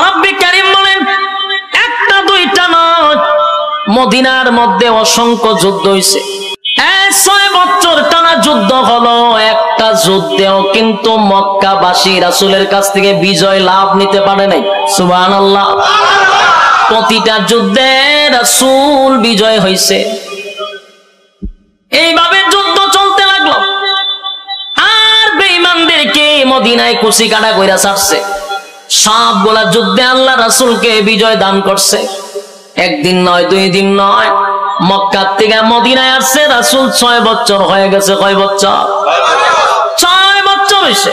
রব্বি কারীম বলেন একটা দুইটা নয়, মদিনার মধ্যে অসংখ্য যুদ্ধ হয়েছে। 6 বছর টানা যুদ্ধ হলো, একটা যুদ্ধেও কিন্তু মক্কাবাসী রাসূলের কাছ থেকে বিজয় লাভ নিতে পারে নাই। সুবহানাল্লাহ। প্রতিটা যুদ্ধে রাসূল বিজয় হয়েছে। এইভাবে যুদ্ধ চলতে লাগলো, আর বেঈমানদেরকে মদিনায় কুচি কাটা কইরা ছাড়ছে। সবগুলা যুদ্ধে আল্লাহ রাসূলকে বিজয় দান করছে। একদিন নয়, 2 দিন নয়, মক্কা থেকে মদিনায় আসছে রাসূল 6 বছর হয়ে গেছে। কয় বছর? 6 বছর হয়েছে।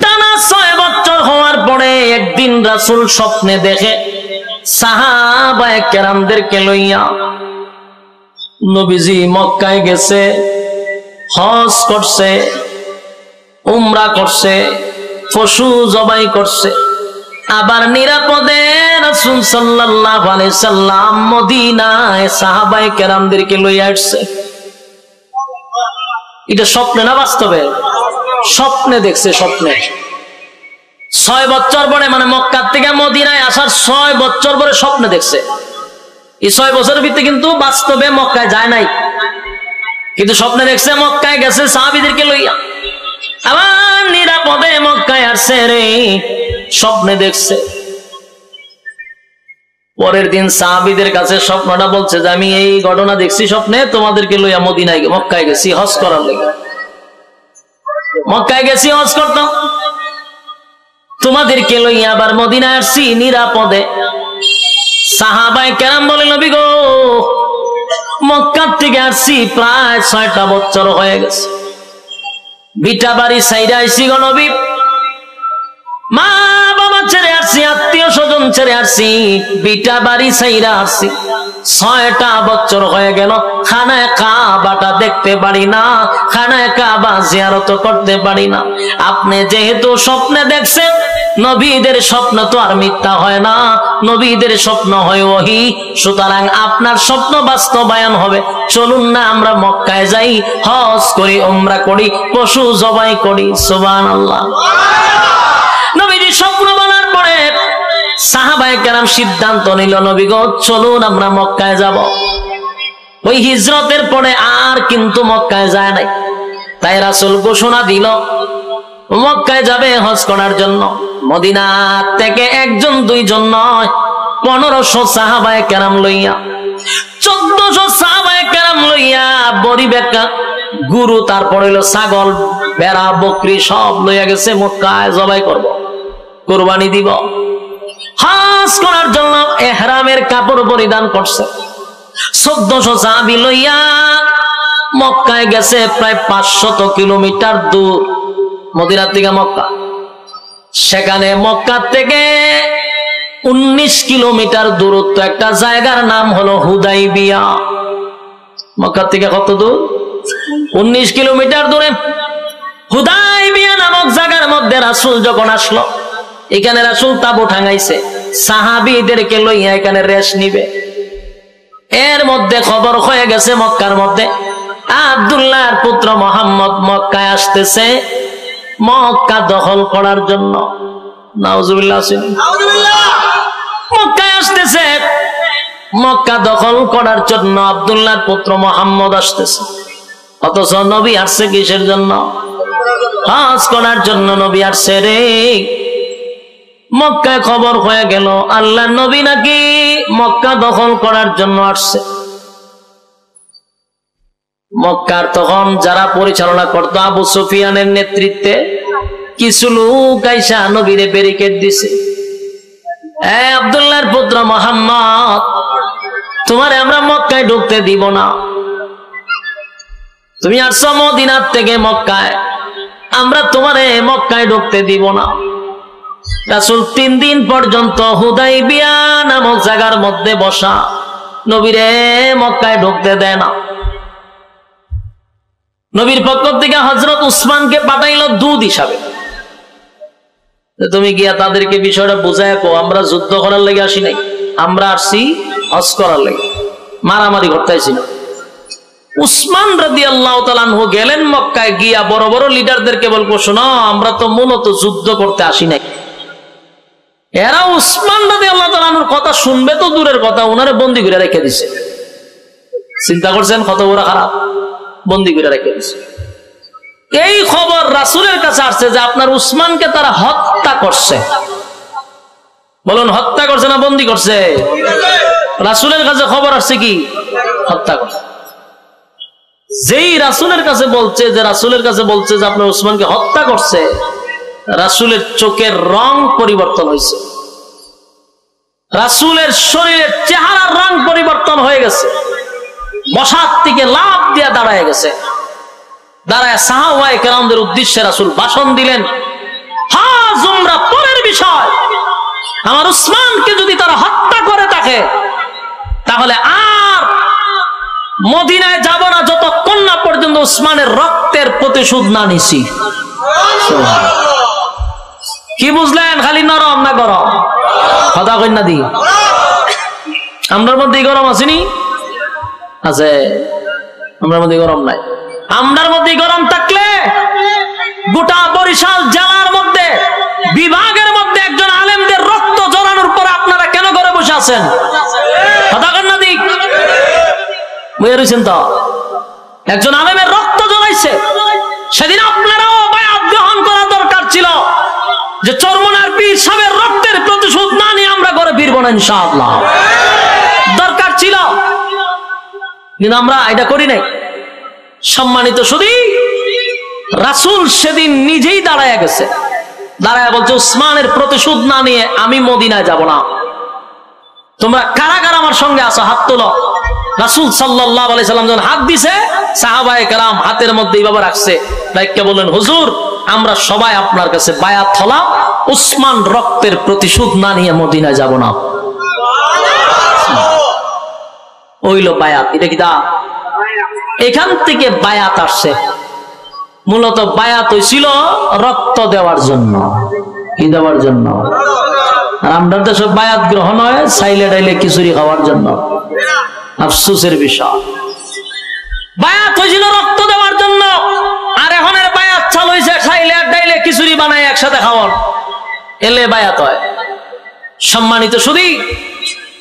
টানা 6 বছর হওয়ার পরে একদিন রাসূল স্বপ্নে দেখে সাহাবায়ে কেরামদেরকে লইয়া নবীজি মক্কায় গেছে, হজ করছে, উমরা করছে, পশু জবাই করছে, আবার নিরাপদে রাসূল সাল্লাল্লাহু আলাইহি সাল্লাম মদিনায় সাহাবায়ে কেরামদেরকে লইয়া আসছে। এটা স্বপ্নে না বাস্তবে? স্বপ্নে দেখছে, স্বপ্নে। 6 বছর পরে, মানে মক্কা থেকে মদিনায় আসার 6 বছর পরে স্বপ্নে দেখছে। এই 6 বছরের ভিতরে কিন্তু বাস্তবে মক্কায় যায় নাই, কিন্তু স্বপ্নে দেখছে মক্কায় গেছে সাহাবীদেরকে লইয়া, আবার নিরাপদে মক্কায় আসছে রে, স্বপ্নে দেখছে। পরের দিন সাহাবীদের কাছে স্বপ্নটা বলছে যে আমি এই ঘটনা দেখছি স্বপ্নে, তোমাদেরকে লইয়া মদিনায় মক্কায় গেছি হজ করার লাগি, মক্কায় গেছি হজ করতাম, তোমাদেরকে লইয়া আবার মদিনায় আসছি নিরাপদে। সাহাবায়ে কেরাম বলে নবী গো, মক্কা থেকে আসছি প্রায় 6টা বছর হয়ে গেছে, ভিটা বাড়ি ছাইরা আইছি গো নবী, মা বাবা ছেড়ে আসছি, আত্মীয় স্বজন ছেড়ে আসছি, ভিটা বাড়ি ছাইরা আসছি। 6টা বছর হয়ে গেল, খানায়ে কাবাটা দেখতে পারি না, খানায়ে কাবা জিয়ারত করতে পারি না। আপনি যেহেতু স্বপ্নে দেখছেন, নবীদের স্বপ্ন তো আর মিথ্যা হয় না, নবীদের স্বপ্ন হয় ওহী, সুতরাং আপনার স্বপ্ন বাস্তবায়ন হবে। চলুন না আমরা মক্কায় যাই, হজ করি, উমরা করি, পশু জবাই করি। সুবহানাল্লাহ। নবীজি স্বপ্ন বলার পরে সাহাবায়ে কেরাম সিদ্ধান্ত নিল, নবী গো চলুন আমরা মক্কায় যাব। ওই হিজরতের পরে আর কিন্তু মক্কায় যায় নাই, তাই রাসূল ঘোষণা দিল মক্কায় যাবে হজ করার জন্য। মদিনা থেকে 1জন 2জন নয়, 1500 সাহাবায়ে কেরাম লইয়া, 1400 সাহাবায়ে কেরাম লইয়া, বড়ি বেকা গুরু, তারপর হইল ছাগল, ভেড়া, বকরি সব লইয়া গেছে মক্কায় জবাই করব, কুরবানি দিব। হজ করার জন্য ইহরামের কাপড় পরিধান করছে। 1400 সাহাবী লইয়া মক্কায় গেছে, প্রায় 500 কিলোমিটার দূর মদিনা থেকে মক্কা। সেখানে মক্কা থেকে 19 কিলোমিটার দূরত্ব একটা জায়গার নাম হলো হুদাইবিয়া। মক্কা থেকে কত দূর? 19 কিলোমিটার দূরে হুদাইবিয়া নামক জায়গার মধ্যে রাসূল যখন আসলো, এখানে রাসূল তাবু টাঙাইছে, সাহাবীদেরকে লইয়া এখানে রেস্ট নিবে। এর মধ্যে খবর হয়ে গেছে মক্কার মধ্যে আব্দুল্লাহর পুত্র মুহাম্মদ মক্কায় আসতেছে মক্কা দখল করার জন্য। নাউজুবিল্লাহ। মক্কায় আসতেছে মক্কা দখল করার জন্য, আব্দুল্লাহর পুত্র মুহাম্মদ আসতেছে। অথচ নবী আসছে কিসের জন্য? হজ করার জন্য নবী আসছে রে। মক্কায় খবর হয়ে গেল আল্লাহর নবী নাকি মক্কা দখল করার জন্য আসছে। মক্কার তখন যারা পরিচালনা করতো আবু সুফিয়ানের নেতৃত্বে কিছু লোক আইসা নবীরে ব্যারিকেড দিছে, আব্দুল্লাহর পুত্র মুহাম্মদ, তোমারে আমরা মক্কায় ঢুকতে দিব না, তুমি আসছো মদিনার থেকে মক্কায়, আমরা তোমারে মক্কায় ঢুকতে দিব না। রাসূল 3 দিন পর্যন্ত হুদাইবিয়া নামক জায়গার মধ্যে বসা, নবীরে মক্কায় ঢুকতে দেয় না। নবীর পক্ষ থেকে হযরত উসমানকে পাঠাইলো দূত হিসাবে, তুমি গিয়া তাদেরকে বিষয়টা বুঝায় কো, আমরা যুদ্ধ করার লাগি আসি নাই, আমরা আসছি হজ করার লাগি, মারামারি করতে আসি না। উসমান রাদিয়াল্লাহু তাআলা আনহু গেলেন মক্কায়, গিয়া বড় বড় লিডারদেরকে বলবো, শোনো আমরা তো মূলত যুদ্ধ করতে আসি নাই, এরা উসমান রাদিয়াল্লাহু তাআলা আনহুর কথা শুনবে তো দূরের কথা, ওনারে বন্দী করে রেখে দিছে। চিন্তা করছেন কত বড় খারাপ, বন্দী করে রেখে দিছে। এই খবর রাসূলের কাছে আসছে যে আপনার উসমানকে তারা হত্যা করছে। বলুন হত্যা করছে না বন্দী করছে? রাসূলের কাছে খবর আসছে কি হত্যা করছে। যেই রাসূলের কাছে বলছে যে আপনার উসমানকে হত্যা করছে, রাসূলের চোখের রং পরিবর্তন হয়েছে, রাসূলের শরীরের চেহারার রং পরিবর্তন হয়ে গেছে, বসার থেকে লাফ দিয়ে দাঁড়ায় গেছে। দাঁড়ায় সাহাবায়ে কেরামদের উদ্দেশ্যে রাসূল ভাষণ দিলেন, হা জুমরা, পরের বিষয়, আমার উসমানকে যদি তারা হত্যা করে থাকে তাহলে আর মদিনায় যাব না যতক্ষণ না পর্যন্ত উসমানের রক্তের প্রতিশোধ না নিছি। কি বুঝলেন? খালি নরম না গরম? কথা কই না দি? আমরার মধ্যে গরম আসেনি? আছে। আমরার মধ্যে গরম নাই। আমরার মধ্যে গরম থাকলে গোটা বরিশাল জেলার মধ্যে, বিভাগের মধ্যে একজন আলেমদের রক্ত ঝরানোর পর আপনারা কেন ঘরে বসে আছেন? কথা কই না দি? বুঝে রয়েছেন তো? একজন আলেমের রক্ত ঝরাইছে, সেদিন আপনারাও বায়াত গ্রহণ করা দরকার ছিল যে চরমনার পীর সাহেবের রক্তের প্রতিশোধ না নিয়ে আমরা ঘরে ফিরবো না ইনশাআল্লাহ। দরকার ছিল, কিন্তু আমরা এটা করি নাই। সম্মানিত শুধু রাসূল সেদিন নিজেই দাঁড়ায় গেছে, দাঁড়ায় বলছে উসমানের প্রতিশোধ না নিয়ে আমি মদিনায় যাব না। তোমরা কারা কারা আমার সঙ্গে আছো হাত তোলো। রাসূল সাল্লাল্লাহু আলাইহি সাল্লাম যখন হাত দিছে, সাহাবায়ে কেরাম হাতের মধ্যে এইভাবে রাখছে, ডাইক্কা বললেন, হুজুর আমরা সবাই আপনার কাছে বায়াত হলাম, উসমান রক্তের প্রতিশোধ না নিয়ে মদিনায় যাব না। ওইল বায়াত। এটা কি তা? এখান থেকে বায়াত আসছে। মূলত বায়াত হইছিল রক্ত দেওয়ার জন্য। কি দেওয়ার জন্য? আর আমরা তো সব বায়াত গ্রহণ হয় সাইলে ডাইলে খিচুড়ি খাওয়ার জন্য। আফসোসের বিষয়, বায়াত হয়েছিল রক্ত দেওয়ার জন্য, আর এখনের বায়াত চালু হয়েছে সাইলে আর ডাইলে খিচুড়ি বানায় একসাথে খাওয়ার, এলে বায়াত হয়। সম্মানিত শুধু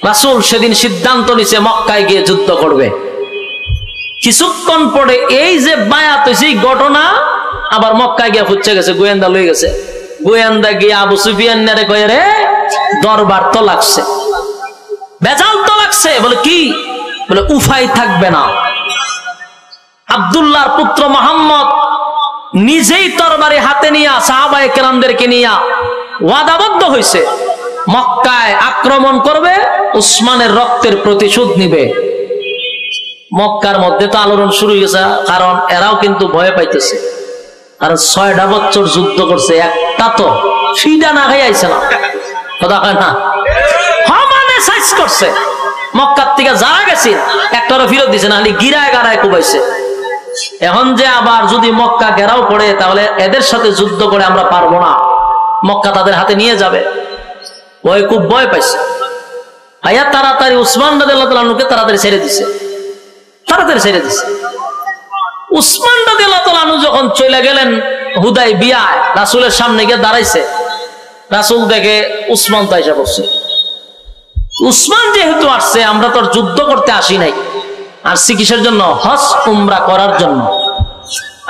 রাসূল সেদিন সিদ্ধান্ত নিছে মক্কায় গিয়ে যুদ্ধ করবে। কিছুক্ষণ পরে এই যে বায়াত হয়েছে ঘটনা আবার মক্কায় গিয়ে ফুচ্ছে গেছে, গোয়েন্দা লয়ে গেছে। গোয়েন্দা গিয়ে আবু সুফিয়ানের কয়ে, রে দরবার তো লাগছে, বেজাল তো লাগছে। বলে কি? বলে উফাই থাকবে না। আব্দুল্লাহর পুত্র মুহাম্মদ নিজেই তরবারি হাতে নিয়ে সাহাবায়ে কেরামদেরকে নিয়ে ওয়াদাবদ্ধ হয়েছে, মক্কায় আক্রমণ করবে, উসমানের রক্তের প্রতিশোধ নিবে। মক্কার মধ্যে তো আলোড়ন শুরু হয়েছে, কারণ এরাও কিন্তু ভয় পাইতেছে। কারণ 6টা বছর যুদ্ধ করছে, একটা তো ফিডা না খাই আইছে না। কথা কয় না? সমানে সাইজ করছে। মক্কার থেকে যারা গেছে একটারও ফিরত দিছে না, গিরায় গারায় কুবাইছে। এখন যে আবার যদি মক্কা ঘেরাও পড়ে, তাহলে এদের সাথে যুদ্ধ করে আমরা পারবো না, মক্কা তাদের হাতে নিয়ে যাবে। ওই খুব ভয় পাইছে। আয়া তাড়াতাড়ি উসমান রাদিয়াল্লাহু তাআলা আনহুকে তাড়াতাড়ি ছেড়ে দিছে, উসমান রাদিয়াল্লাহু তাআলা আনহু যখন চলে গেলেন হুদায়বিয়ায়, রাসূলের সামনে গিয়ে দাঁড়াইছে। রাসূল দেখে উসমান তো আইসা পড়ছে। উসমান যেহেতু আসছে, আমরা তো যুদ্ধ করতে আসি নাই, আসছি কিসের জন্য? হজ উমরা করার জন্য।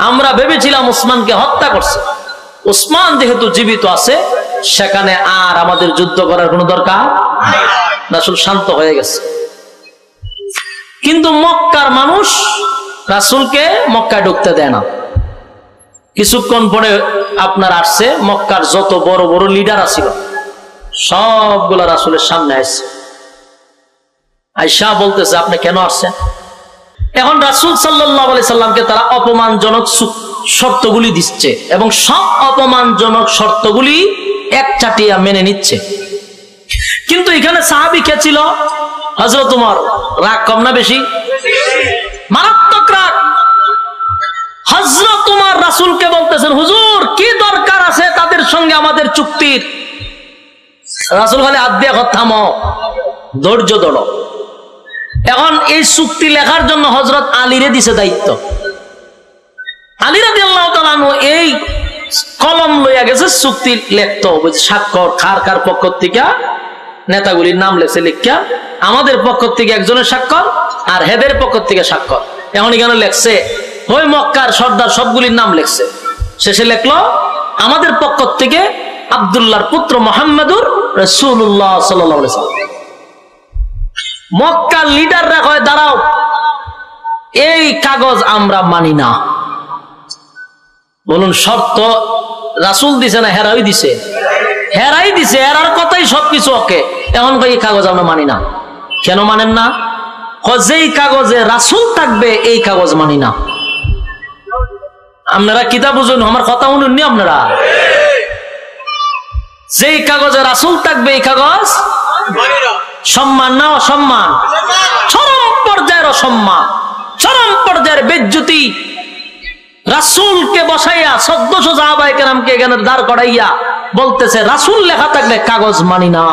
আমরা ভেবেছিলাম উসমানকে হত্যা করছে। উসমান যেহেতু জীবিত আছে, সেখানে আর আমাদের যুদ্ধ করার কোনো দরকার। রাসূল শান্ত হয়ে গেছে। কিন্তু মক্কার মানুষ রাসূলকে মক্কায় ঢুকতে দেয় না। কিছুক্ষণ পরে আপনার আসছে, মক্কার যত বড় বড় লিডার ছিল সবগুলা রাসূলের সামনে আসছে। আয়েশা বলতেছে, আপনি কেন আসছেন? এখন রাসূল সাল্লাল্লাহু আলাইহি সাল্লামকে তারা অপমানজনক শর্তগুলি দিচ্ছে, এবং সব অপমানজনক শর্তগুলি একচাটিয়া মেনে নিচ্ছে। কিন্তু এখানে সাহাবী কে ছিল? হযরত ওমর। রাগ কম না বেশি? মারাত্মক রাগ। হযরত ওমর রাসূলকে বলতেছেন, হুজুর কি দরকার আছে তাদের সঙ্গে আমাদের চুক্তির? রাসূল খালি হাত দিয়ে থামো, ধৈর্য ধরো। এখন এই চুক্তি লেখার জন্য হযরত আলীরে দিছে দায়িত্ব। আলী রাদিয়াল্লাহু তাআলা আনহু এই কলম লইয়া গেছে, চুক্তি লেখতো, স্বাক্ষর কার কার পক্ষ থেকে নেতাগুলির নাম লেখছে, লিখিয়া আমাদের পক্ষ থেকে একজনের স্বাক্ষর আর হেদের পক্ষ থেকে স্বাক্ষর। এখন এখানে লেখছে ওই মক্কার সর্দার সবগুলির নাম লেখছে, শেষে লেখলো আমাদের পক্ষ থেকে আব্দুল্লাহর পুত্র মুহাম্মদুর রাসূলুল্লাহ সাল্লাল্লাহু আলাইহি ওয়াসাল্লাম। মক্কার লিডাররা কয় দাঁড়াও, এই কাগজ আমরা মানি না। বলুন শর্ত রাসূল দিছে না হেরাই দিছে? হেরাই দিছে, হেরার কথাই সবকিছু ওকে। এখন কই এই কাগজ আমরা মানি না। কেন মানেন না? যেই কাগজে রাসূল থাকবে এই কাগজ মানি না। আপনারা কিতাব বুঝুন, আমার কথা শুনুন নি আপনারা? যেই কাগজে রাসূল থাকবে এই কাগজ সম্মান না অসম্মান? চরম পর্যায়ের অসম্মান, চরম পর্যায়ের বেজ্জতি। রাসূলকে বসাইয়া ১৪০০ সাহাবায়ে কেরামকে এখানে দাঁড় করাইয়া বলতেছে রাসূল লেখা থাকলে কাগজ মানি না।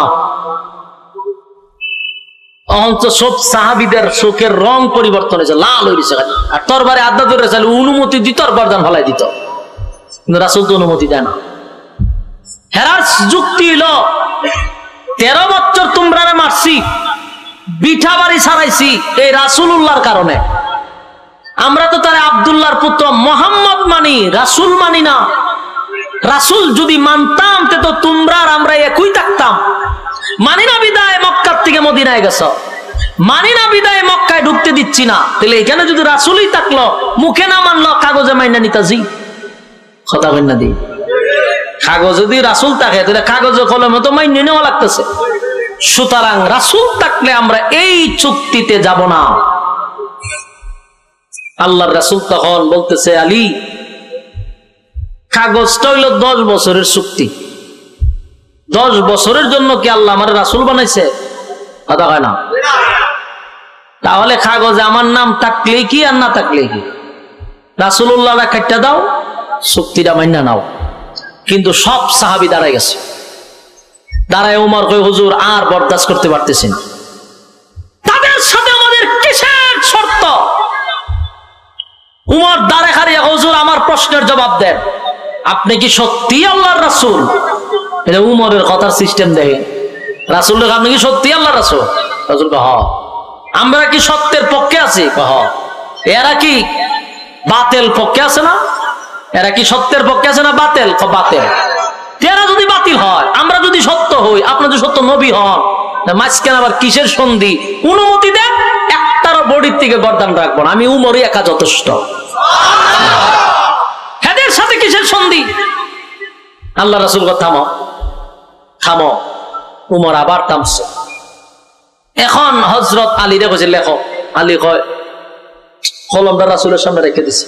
অহংচ সব সাহাবীদের চোখের রং পরিবর্তন হয়েছে, লাল হয়েছে, আর তরবারে আড্ডা ধরে চাইলে অনুমতি দিত আর গর্দান ফেলাই দিত, কিন্তু রাসূল তো অনুমতি দেয় না। হেরার যুক্তি হলো ১৩ বছর তোমরা মারছি, বিঠা বাড়ি ছাড়াইছি এই রাসূলুল্লাহর কারণে। আমরা তো তার আব্দুল্লাহর পুত্র মুহাম্মদ মানি, রাসূল মানি না। রাসূল যদি মানতাম তো তোমরা আর আমরা একই থাকতাম। মানি না বিদায় মক্কার থেকে মদিনায় গেছ, মানি না বিদায় মক্কায় ঢুকতে দিচ্ছি না। তাহলে এখানে যদি রাসূলই থাকলো, মুখে না মানলো, কাগজে মাইনা নিতাজি কথা বল না দি। কাগজ যদি রাসূল থাকে তাহলে কাগজে কলমে তো মাইনে নেওয়া লাগতেছে। সুতরাং রাসূল থাকলে আমরা এই চুক্তিতে যাব না। আল্লাহর রাসূল তখন বলতেছে আলী, কাগজটা হইল 10 বছরের চুক্তি। 10 বছরের জন্য কি আল্লাহ আমার রাসূল বানাইছে? কথা হয় না। তাহলে কাগজে আমার নাম থাকলে কি আর না থাকলে কি? রাসূলুল্লাহ কাটটা দাও, চুক্তিটা মাইনা নাও। কিন্তু সব সাহাবী দাঁড়ায় গেছে। দাঁড়ায় ওমর কই হুজুর আর বরদাস্ত করতে পারতেছি না, তাদের সাথে আমাদের কিসের শর্ত? উমর দাঁড়ে খাড়িয়ে হুজুর আমার প্রশ্নের জবাব দেন, আপনি কি সত্যি আল্লাহর রাসূল? এটা উমরের কথার সিস্টেম দেখেন। রাসূল আপনি কি সত্যি আল্লাহর রাসূল? রাসূল হ। আমরা কি সত্যের পক্ষে আছি? হ। এরা কি বাতিল পক্ষে আছে না? এরা কি সত্যের পক্ষে আছে না বাতিল? বাতিল। এরা যদি বাতিল হয়, আমরা যদি সত্য হই, আপনি যদি সত্য নবী হন, মাঝখানে আবার কিসের সন্ধি? অনুমতি দেন, একটারও বডির থেকে গর্দান রাখবো না, আমি উমরই একা যথেষ্ট। এদের সাথে কিসের সন্ধি? আল্লাহ রাসূল থামো থামো। উমর আবার থামছে। এখন হযরত আলী রে কইছে লেখো। আলী কয় কলমটা রাসূলের সামনে রেখে দিছে।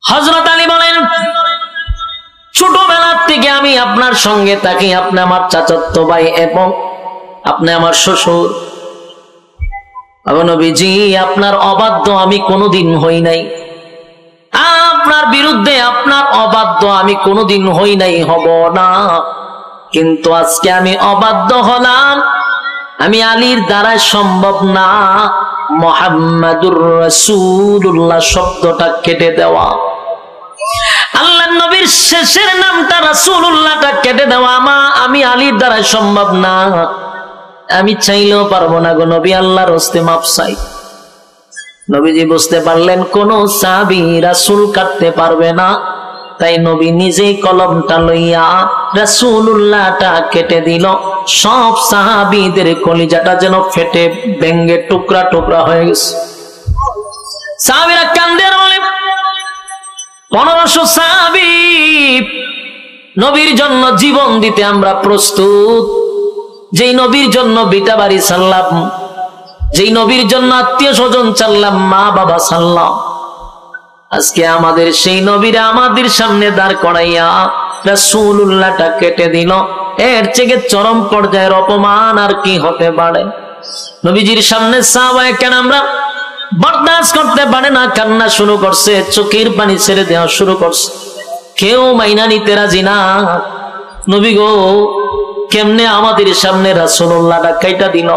হযরত আলী বলেন ছোটবেলা থেকে আমি আপনার সঙ্গে থাকি, আপনি আমার চাচাতো ভাই এবং আপনি আমার শ্বশুর। নবীজি আপনার অবাধ্য আমি কোনোদিন হই নাই, আপনার বিরুদ্ধে আপনার অবাধ্য আমি কোনোদিন হই নাই, হব না। কিন্তু আজকে আমি অবাধ্য হলাম, আমি আলীর দ্বারা সম্ভব না মুহাম্মাদুর রাসূলুল্লাহ শব্দটা কেটে দেওয়া, আল্লাহর নবীর শেষের নামটা রাসূলুল্লাহটা কেটে দেওয়া আমি আলীর দ্বারা সম্ভব না। আমি চাইলেও পারবো না গো নবী, আল্লাহর হস্তে মাপ চাই। নবীজি বুঝতে পারলেন কোন সাহাবী রাসূল কাটতে পারবে না, তাই নবী নিজেই কলমটা লইয়া রাসূলুল্লাহটা কেটে দিল। সব সাহাবীদের কলিজাটা যেন ফেটে ভেঙে টুকরা টুকরা হয়ে গেছে। সাহাবীরা কান্দে বলে 1500 সাহাবী, নবীর জন্য জীবন দিতে আমরা প্রস্তুত। যেই নবীর জন্য বিটা বাড়ি ছাড়লাম, যেই নবীর জন্য আত্মীয় স্বজন ছাড়লাম, মা বাবা ছাড়লাম, আজকে আমাদের সেই নবীরা আমাদের সামনে দাঁড় করাইয়া রাসূলুল্লাহটা কেটে দিল। এর থেকে চরম পর্যায়ের অপমান আর কি হতে পারে? নবীজির সামনে সাহাবায়ে কেরামরা বরদাস্ত করতে পারে না, কান্না শুরু করছে, চোখের পানি ছেড়ে দেওয়া শুরু করছে। কেউ মাইনা নিতে রাজি না। নবী গো কেমনে আমাদের সামনে রাসূলুল্লাহটা কাইটা দিল?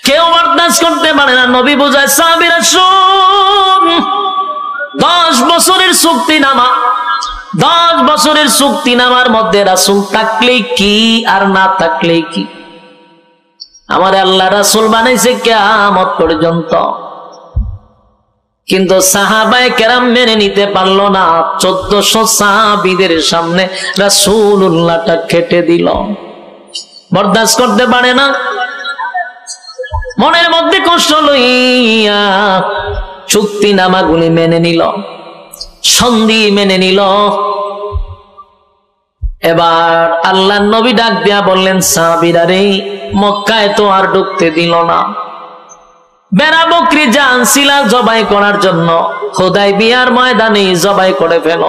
কেউ বরদাস্ত করতে পারে না। নবী বোঝায় সাহাবীরা শুন, 10 বছরের চুক্তিনামা, 10 বছরের চুক্তিনামার মধ্যে রাসূল থাকলেই কি আর না থাকলেই কি, আমার আল্লাহ রাসূল বানাইছে কিয়ামত পর্যন্ত। কিন্তু সাহাবায়ে কেরাম মেনে নিতে পারলো না। 1400 সাহাবীদের সামনে রাসূলুল্লাহটা কেটে দিল, বরদাস্ত করতে পারে না। মনের মধ্যে কষ্ট লইয়া চুক্তিনামাগুলি মেনে নিল, সন্ধি মেনে নিল। এবার আল্লাহর নবী ডাক দিয়া বললেন, সাহাবীরা রে, মক্কায় তো আর ঢুকতে দিল না। বেড়া বকরি যা আনছিলা জবাই করার জন্য হুদায়বিয়ার ময়দানে জবাই করে ফেল।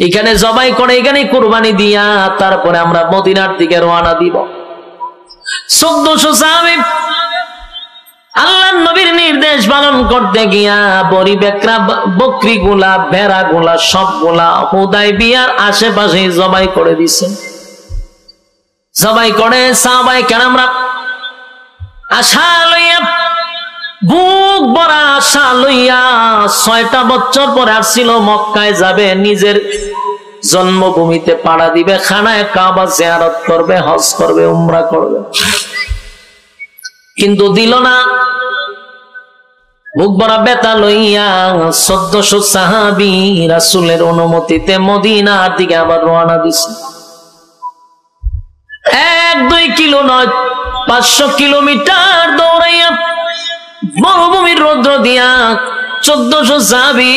এখানে জবাই করে এখানে কুরবানি দিয়া তারপরে আমরা মদিনার দিকে রওনা দিব। 1400 সাহাবী আল্লাহর নবীর নির্দেশ পালন করতে গিয়া বড়ি বেকরা বকরি গুলা ভেড়া গুলা সবগুলা হুদায়বিয়ার আশেপাশে জবাই করে দিছে। জবাই করে সাহাবায়ে কেরামরা আশা লইয়া, বুক ভরা আশা লইয়া 6টা বছর পরে আসছিল মক্কায় যাবে, নিজের জন্মভূমিতে পাড়া দিবে, খানায় কাবা জিয়ারত করবে, হজ করবে, উমরা করবে, কিন্তু দিল না। বুক ভরা ব্যথা লইয়া 1400 সাহাবী রাসূলের অনুমতিতে মদিনার দিকে আবার রওনা দিছে। 1-2 কিলো নয়, 500 কিলোমিটার দৌড়াইয়া মরুভূমির রৌদ্র দিয়া 1400 সাহাবী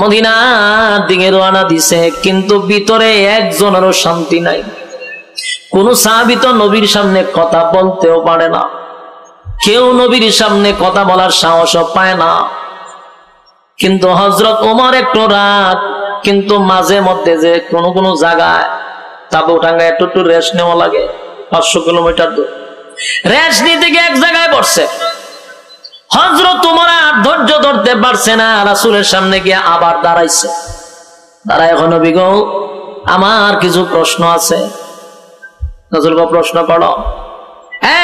মদিনার দিকে রওনা দিছে। কিন্তু ভিতরে একজনেরও শান্তি নাই। কোন সাহাবী তো নবীর সামনে কথা বলতেও পারে না, কেউ নবীর সামনে কথা বলার সাহসও পায় না। কিন্তু হযরত ওমর একটু রাগ, কিন্তু মাঝে মধ্যে যে কোন জায়গায় তাবু টাঙ্গায় একটু রেস্ট নেওয়া লাগে, 500 কিলোমিটার দূর রেস্ট নিতে গিয়ে এক জায়গায় বসছে। হযরত ওমর আর ধৈর্য ধরতে পারছে না, রাসূলের সামনে গিয়ে আবার দাঁড়াইছে। দাঁড়ায়, এখন নবী গো, আমার কিছু প্রশ্ন আছে। রাসূল গো, প্রশ্ন করো।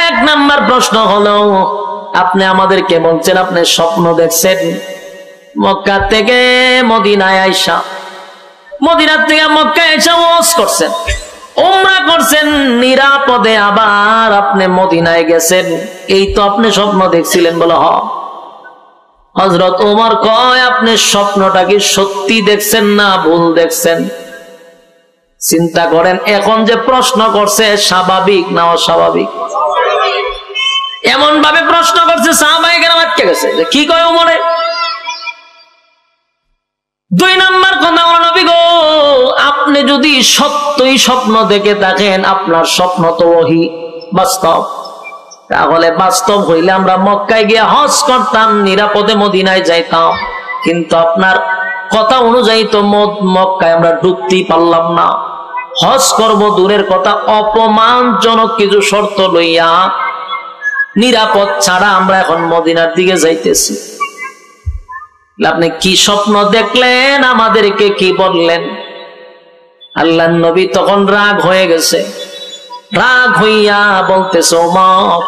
1 নাম্বার প্রশ্ন হলো, আপনি আমাদেরকে বলছেন আপনি স্বপ্ন দেখছেন মক্কা থেকে মদিনায় আইসা, মদিনা থেকে মক্কায় আইসা ওয়াজ করছেন, উমরা করছেন নিরাপদে, আবার আপনি মদিনায় গেছেন, এই তো আপনি স্বপ্ন দেখছিলেন। বলো হ। হযরত ওমর কয়, আপনি স্বপ্নটা কি সত্যি দেখছেন না ভুল দেখছেন? চিন্তা করেন, এখন যে প্রশ্ন করছে স্বাভাবিক না অস্বাভাবিক? এমন ভাবে প্রশ্ন করছে সাহাবায়ে কেরাম আটকে গেছে যে কি কয় ওমরে। 2 নাম্বার কথা হলো, নবী গো, আপনি যদি সত্যই স্বপ্ন দেখে থাকেন, আপনার স্বপ্ন তো ওহী বাস্তব, তাহলে বাস্তব হইলে আমরা মক্কায় গিয়ে হজ করতাম, নিরাপদে মদিনায় যাইতাম। কিন্তু আপনার কথা অনুযায়ী তো মক্কায় আমরা ঢুকতেই পারলাম না। হজ করব দূরের কথা, অপমানজনক কিছু শর্ত লইয়া নিরাপদ ছাড়া আমরা এখন মদিনার দিকে যাইতেছি। আপনি কি স্বপ্ন দেখলেন, আমাদেরকে কি বললেন? আল্লাহর নবী তখন রাগ হয়ে গেছে। রাগ হইয়া বলতেছে, ওমর,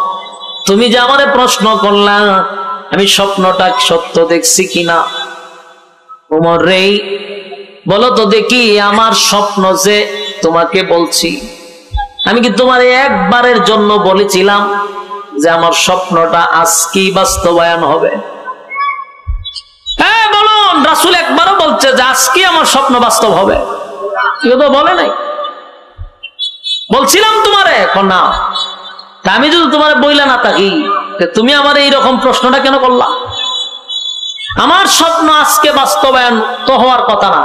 তুমি যে আমারে প্রশ্ন করলা আমি স্বপ্নটা সত্য দেখছি কিনা, ওমর রে, বলো তো দেখি আমার স্বপ্ন যে তোমাকে বলছি, আমি কি তোমার একবারের জন্য বলেছিলাম যে আমার স্বপ্নটা আজকেই বাস্তবায়ন হবে? হ্যাঁ বলুন, রাসূল একবারও বলছে যে আজকে আমার স্বপ্ন বাস্তব হবে? কেউ তো বলে নাই। বলছিলাম তোমারে, এখন না। আমি যদি তোমারে বইলা না থাকি, তুমি আমার এইরকম প্রশ্নটা কেন করলা? আমার স্বপ্ন আজকে বাস্তবায়ন তো হওয়ার কথা না,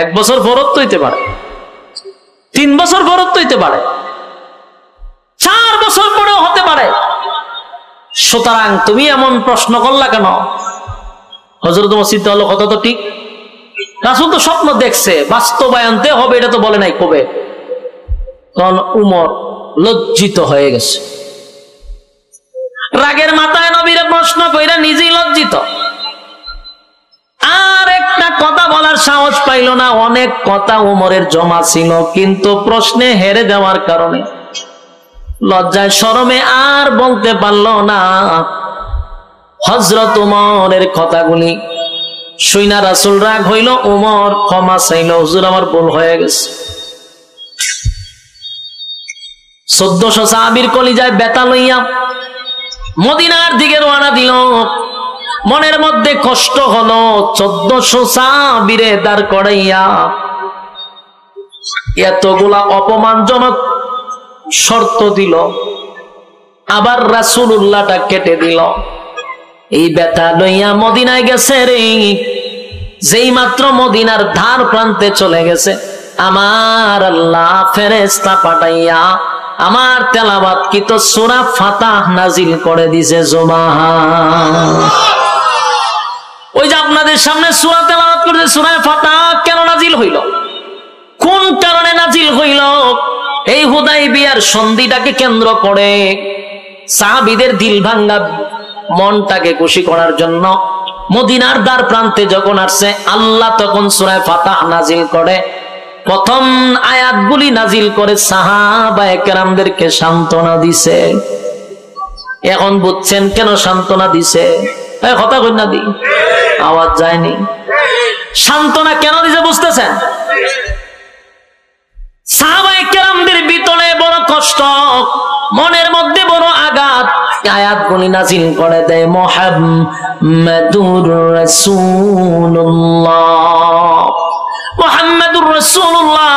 1 বছর পরও তো হইতে পারে, 3 বছর পরও তো হইতে পারে, 4 বছর পরেও হতে পারে। সুতরাং তুমি এমন প্রশ্ন করলা কেন? হযরত ওমর চিন্তা হলো, কথা তো ঠিক, রাসূল তো স্বপ্ন দেখছে, বাস্তবায়নতে হবে এটা তো বলে নাই কবে। তখন উমর লজ্জিত হয়ে গেছে, রাগের মাথায় নবীরে প্রশ্ন কইরা নিজেই লজ্জিত, আর একটা কথা বলার সাহস পাইল না। অনেক কথা উমরের জমা ছিল, কিন্তু প্রশ্নে হেরে যাওয়ার কারণে লজ্জায় শরমে আর বলতে পারল না। হযরত উমরের কথাগুলি শুইনা রাসূল রাগ হইল, ওমর ক্ষমা চাইল, হুজুর আমার ভুল হয়ে গেছে। 1400 সাহাবীর কলিজায় ব্যথা লইয়া মদিনার দিকে রওনা দিল। মনের মধ্যে কষ্ট হলো, 1400 সাহাবীরে দাঁড় করাইয়া এতগুলা অপমানজনক শর্ত দিল, আবার রাসূলুল্লাহটা কেটে দিল। এই ব্যথা লইয়া মদিনায় গেছে রে। যেই মাত্র মদিনার ধার প্রান্তে চলে গেছে, আমার আল্লাহ ফেরেশতা পাঠাইয়া আমার তেলাওয়াতকৃত সূরা ফাতাহ নাজিল করে দিয়েছে। সুবহানাল্লাহ। ওই যে আপনাদের সামনে সূরা তেলাওয়াত করতে, সূরা ফাতাহ কেন নাজিল হইল, কোন কারণে নাজিল হইল? এই হুদাইবিয়ার সন্ধিটাকে কেন্দ্র করে সাহাবীদের দিল ভাঙ্গা মনটাকে খুশি করার জন্য মদিনার দ্বার প্রান্তে যখন আসছে, আল্লাহ তখন সূরা ফাতাহ নাজিল করে। প্রথম আয়াতগুলি নাজিল করে সাহাবায়ে কেরামদেরকে সান্ত্বনা দিছে। এখন বুঝছেন কেন সান্ত্বনা দিছে? কথা কই না দি, আওয়াজ যায়নি। সান্ত্বনা কেন দিছে বুঝতেছেন? সাহাবায়ে কেরামদের ভিতরে বড় কষ্ট, মনের মধ্যে বড় আঘাত। আয়াতগুলি নাজিল করে দেয় মুহাম্মাদুর রাসূলুল্লাহ, মুহাম্মাদুর রাসূলুল্লাহ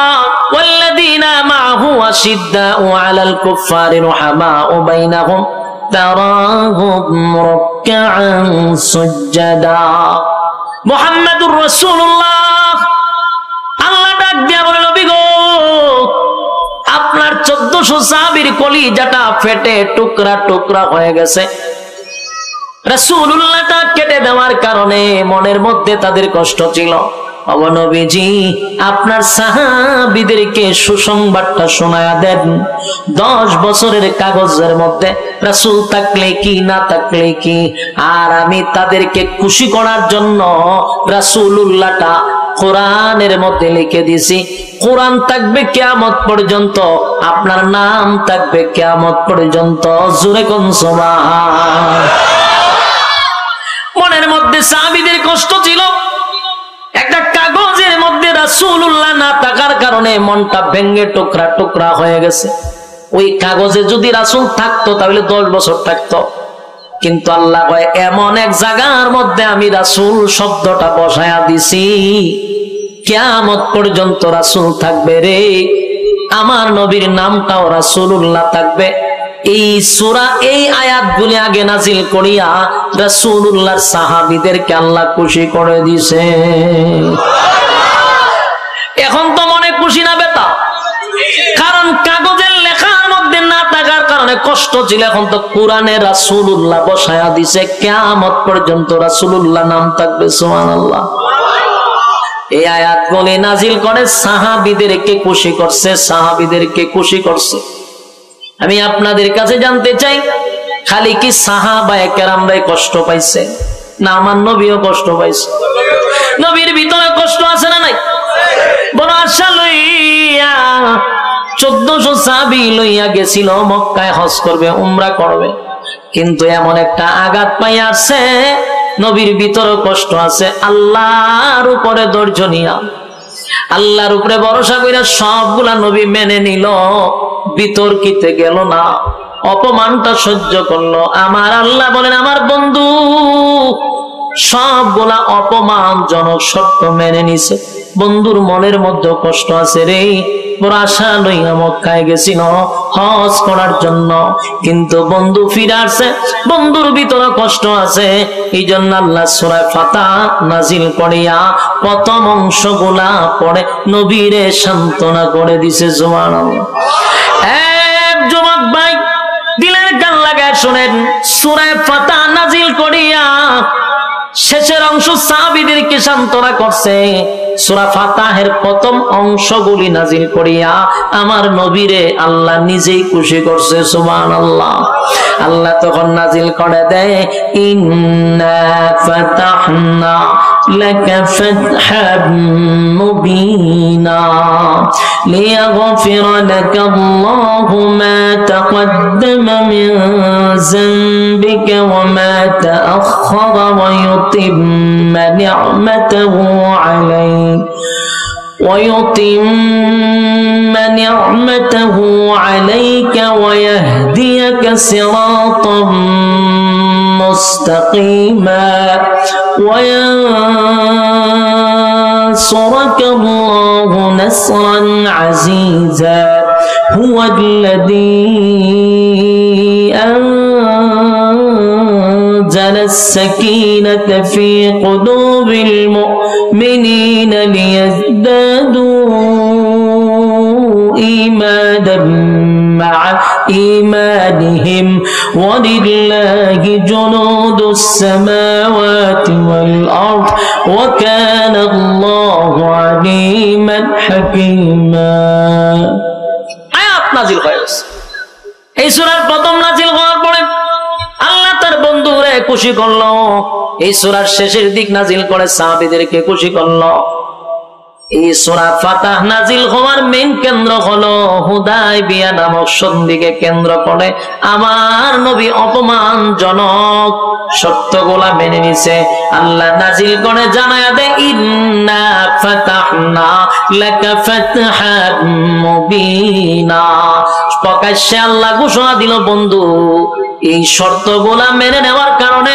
ওয়াল্লাযীনা মা'হু আশিদ্দাউ আলাল কুফফারি রুহামাউ বাইনাহুম তারাহুম রুকআন সুজদা। মুহাম্মাদুর রাসূলুল্লাহ, আল্লাহ ডাক দিয়া বলে, নবী গো, আপনার 1400 সাহাবীর কলিজাটা ফেটে টুকরা টুকরা হয়ে গেছে। রাসূলুল্লাহটা কেটে দেওয়ার কারণে মনের মধ্যে তাদের কষ্ট ছিল। ও নবীজি, আপনার সাহাবীদেরকে সুসংবাদটা শোনায়া দেন। 10 বছরের কাগজের মধ্যে রাসূল থাকলে কি না থাকলে কি, আর আমি তাদেরকে খুশি করার জন্য রাসূলুল্লাহটা কোরআনের মধ্যে লিখে দিয়েছি। কোরআন থাকবে কিয়ামত পর্যন্ত, আপনার নাম থাকবে কিয়ামত পর্যন্ত। জোরে কোন সুবহান। মনের মধ্যে সাহাবীদের কষ্ট ছিল। একটা কাগজের মধ্যে রাসূলুল্লাহ না থাকার কারণে মনটা ভেঙে টুকরা টুকরা হয়ে গেছে। ওই কাগজে যদি রাসূল থাকতো তাহলে 10 বছর থাকতো, কিন্তু আল্লাহ কয় এমন এক জায়গার মধ্যে আমি রাসূল শব্দটা বসায়া দিছি, কিয়ামত পর্যন্ত রাসূল থাকবে রে। আমার নবীর নামটাও রাসূলুল্লাহ থাকবে। এই সূরা, এই আয়াতগুলি আগে নাজিল করিয়া রাসূলুল্লাহর সাহাবীদেরকে আল্লাহ খুশি করে দিয়েছে। এখন তো মনে খুশি না বেতা, কারণ কাগজের লেখার মধ্যে না থাকার কারণে কষ্ট ছিল। এখন তো কোরআনে রাসূলুল্লাহ বসায়া দিছে, কিয়ামত পর্যন্ত রাসূলুল্লাহ নাম থাকবে। সুবহানাল্লাহ। এই আয়াতগুলি নাজিল করে সাহাবীদেরকে খুশি করছে, সাহাবীদেরকে খুশি করছে। আমি আপনাদের কাছে জানতে চাই, খালি কি সাহাবায়ে কেরামরাই কষ্ট পাইছে, না আমার নবীও কষ্ট পাইছে? নবীর ভিতরে কষ্ট আছে না নাই? বড় আশা লইয়া 1400 সাহাবী লইয়া গেছিল মক্কায় হজ করবে, উমরা করবে, কিন্তু এমন একটা আঘাত পাই আসছে, নবীর ভিতরে কষ্ট আছে। আল্লাহর উপরে ধৈর্য নিয়া, আল্লাহর উপরে ভরসা কইরা সবগুলা নবী মেনে নিল, বিতর্কিতে গেল না, অপমানটা সহ্য করলো। আমার আল্লাহ বলেন, আমার বন্ধু সবগুলা অপমানজনক শর্ত মেনে নিছে। বন্ধুর মনের মধ্যে কষ্ট আছে রে, বড় আশা লইয়া মক্কায় গেছিল হজ করার জন্য, কিন্তু বন্ধু ফিরে আসছে, বন্ধুর ভিতরে কষ্ট আছে। এই জন্য আল্লাহ সূরা ফাতাহ নাজিল করিয়া প্রথম অংশগুলা পড়ে নবীরে সান্ত্বনা করে দিছে। সুবহানাল্লাহ। এক যুবক ভাই দিলের গান লাগায় শুনেন, সূরা ফাতাহ নাজিল করিয়া শেষের অংশ সাহাবীদেরকে সান্ত্বনা করছে। সূরা ফাতাহের প্রথম অংশগুলি নাজিল করিয়া আমার নবীরে আল্লাহ নিজেই খুশি করছে। সুবহানাল্লাহ। আল্লাহ তখন নাজিল করে দেয়, ইন্না ফাতাহনা لك فتحا مبينا ليغفر لك الله ما تقدم من ذنبك وما تأخر ويتم نعمته عليك ويهديك صراطا مستقيما وينصرك الله نصرا عزيزا هو الذي أنزل السكينة في قلوب المؤمنين ليزدادوا إيمانا مع إيمانهم ولله جنود السماوات والأرض وكان الله عليما حكيما আয়াত নাজিল হয়েছে এই সূরার প্রথম নাজিল হওয়ার পরে আল্লাহ তার বন্ধুরে খুশি করলো এই সূরার শেষের দিক নাজিল করে সাহাবীদেরকে খুশি করলো এই সূরা ফাতাহ নাজিল হওয়ার মেইন কেন্দ্র হলো হুদায়বিয়া নামক সন্ধিকে কেন্দ্র করে আমার নবী অপমানজনক শর্তগুলা মেনে নিছে আল্লাহ নাজিল করে জানায়া দেয় ইন্না ফাতাহনা লাকা ফাতহান মুবিনা প্রকাশ্যে আল্লাহ ঘোষণা দিল বন্ধু এই শর্তগুলা মেনে নেওয়ার কারণে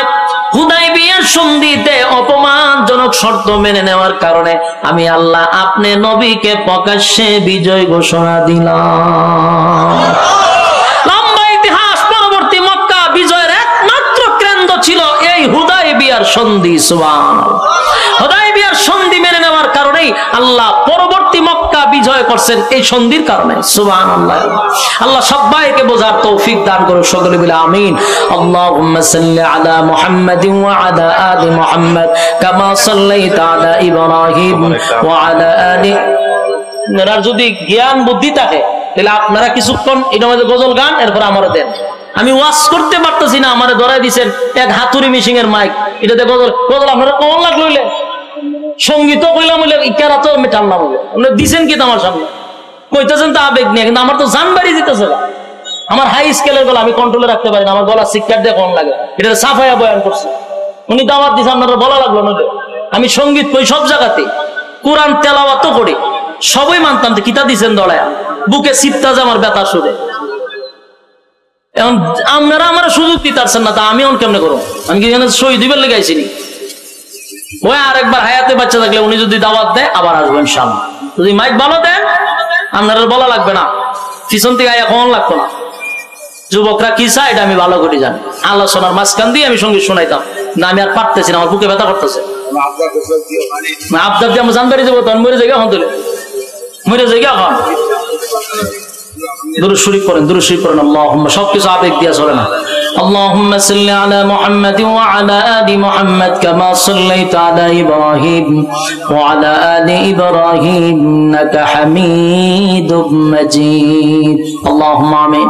হুদায়বিয়ার সন্ধিতে অপমানজনক শর্ত মেনে নেওয়ার কারণে আমি আল্লাহ আপনি নবীকে প্রকাশ্যে বিজয় ঘোষণা দিলাম লম্বা ইতিহাস পরবর্তী মক্কা বিজয়ের একমাত্র কেন্দ্র ছিল এই হুদায়বিয়ার সন্ধি সুবহানাল্লাহ হুদায়বিয়ার সন্ধি মেনে নেওয়ার কারণেই আল্লাহ পরবর্তী মক্কা বিজয় করছেন এই সন্ধির কারণে সুবহানাল্লাহ আল্লাহ সবাইকে বোঝার তৌফিক দান করুন সকলে বলে আমিন আল্লাহুম্মা সাল্লি আলা মুহাম্মাদিন ওয়া আলা আলি মুহাম্মাদ কামা সাল্লাইতা আলা ইব্রাহিম ওয়া আলা আলি আপনারা যদি জ্ঞান বুদ্ধি থাকে তাহলে আপনারা কিছুক্ষণ এর মধ্যে গজল গান এরপর আমারে দেন আমি ওয়াজ করতে পারতেছি না আমারে ধরাই দিবেন এক হাতুড়ি মিশিং এর মাইক এটাতে গজল গজল আপনারা কোন লাগলইলে সঙ্গীত কইলাম বলে ইকারাতো আমি টানলাম বলে আপনি দিবেন কি আমার সামনে কইতেছেন তো আবেগ নিয়ে কিন্তু আমার তো জান বাড়ি দিতেছে না আমার হাই স্কেলের গলা আমি কন্ট্রোলে রাখতে পারি না আমার গলা শিক্ষার দিয়ে কোন লাগে এটা সাফায়া বয়ান করছে উনি দাওয়াত দিয়েছে আপনারা বলা লাগলো না আমি সঙ্গীত কই সব জায়গাতে কোরআন তেলাওয়াত করি সবই মানতাম যে কিতা দিছেন দড়ায়া বুকে সিত্তা যে আমার ব্যথা শুনে এখন আপনারা আমার সুযোগ দিতে পারছেন না তা আমি অন কেমনে করবো আমি কি এখানে সই দিবেন লেগে আইসিনি ওই আরেকবার হায়াতে বাচ্চা থাকলে উনি যদি দাওয়াত দেয় আবার আসবো ইনশাআল্লাহ যদি মাইক ভালো দেন আপনারা বলা লাগবে না পিছন থেকে আয়া কোন লাগতো না যুবকরা কি চায় এটা আমি ভালো করে জানি আলোচনার মাঝখান দিয়ে আমি সঙ্গীত শোনাইতাম না আমি আর পারতেছি না আমার বুকে ব্যথা করতেছে আবদার দিয়ে আমরা জানবাড়ি যাবো তখন মরে জায়গা হন তুলে মরে জায়গা হন দুরূদ শরীফ পড়েন আল্লাহুম্মা সবকিছু আবেগ দিয়া চলে না আল্লাহুম্মা সাল্লি আলা মুহাম্মাদিন ওয়া আলা আলি মুহাম্মাদ কামা সাল্লাইতা আলা ইব্রাহিম ওয়া আলা আলি ইব্রাহিম ইন্নাকা হামিদুম মাজিদ আল্লাহুম্মা আমিন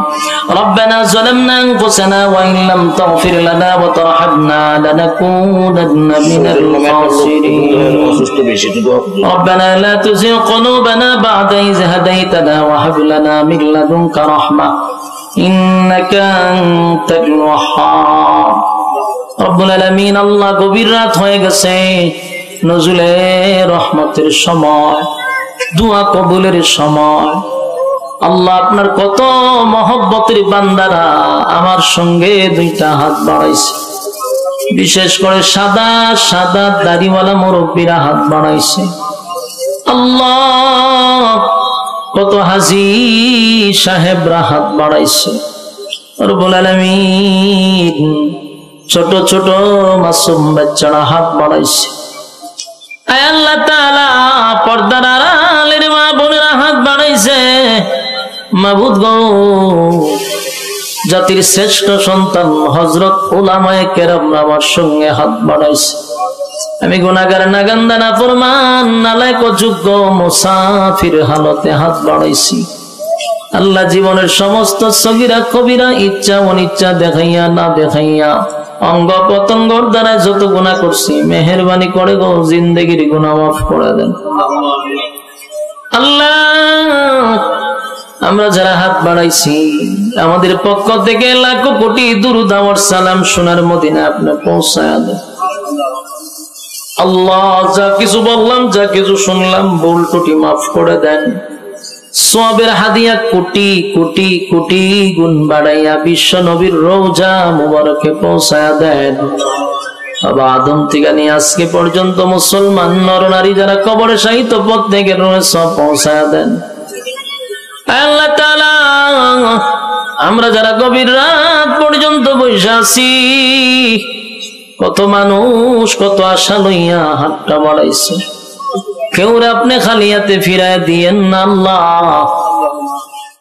ربنا ظلمنا انفسنا وان لم تغفر لنا وترحمنا لنكونن من الخاسرين ربنا لا تزغ قلوبنا بعد إذ هديتنا وهب لنا من لدنك رحمة إنك أنت الوهاب رب العالمين الله গভীর রাত হয়ে গেছে নজুলে রহমতের সময় দোয়া কবুলের সময় আল্লাহ আপনার কত মহব্বতের বান্দারা আমার সঙ্গে দুইটা হাত বাড়াইছে বিশেষ করে সাদা সাদা দাড়িওয়ালা মুরব্বীরা হাত বাড়াইছে আল্লাহ কত হাজী সাহেবরা হাত বাড়াইছে রব্বুল আলামিন ছোট ছোট মাসুম বাচ্চারা হাত বাড়াইছে আয় আল্লাহ তাআলা পর্দার আড়ালের মা বোনেরা হাত বাড়াইছে মাবুদ গো জাতির শ্রেষ্ঠ সন্তান হযরত উলামায়ে কেরাম আমার সঙ্গে হাত বাড়াইছে আমি গুনাহগার নাগান্দা নাফরমান নালায়েক যোগ্য মুসাফির হালতে হাত বাড়াইছি আল্লাহ জীবনের সমস্ত সগীরা কবিরা ইচ্ছা অনিচ্ছা দেখাইয়া না দেখাইয়া অঙ্গ পতঙ্গর দ্বারা যত গুনাহ করছি মেহেরবানি করে গো জিন্দেগির গুনাহ মাফ করে দেন আল্লাহ। আমরা যারা হাত বাড়াইছি আমাদের পক্ষ থেকে লাখো কোটি দুরূদ আর সালাম সোনার মদিনা আপনি পৌঁছায়া দেন আল্লাহ। যা কিছু বললাম যা কিছু শুনলাম ভুল ত্রুটি মাফ করে দেন। সওয়াবের হাদিয়া কোটি কোটি কোটি গুণ বাড়াইয়া বিশ্ব নবীর রওজা মুবারকে পৌঁছায়া দেন। বাবা আদম থেকে নিয়ে আজকে পর্যন্ত মুসলমান নর নারী যারা কবরে শায়িত প্রত্যেকের রোহে সব পৌঁছায়া দেন আল্লাহ তাআলা। আমরা যারা গভীর রাত পর্যন্ত বসে আছি কত মানুষ কত আশা লইয়া হাতটা বাড়াইছে কেউ আপনি খালি হাতে ফিরায় দিয়েন না আল্লাহ।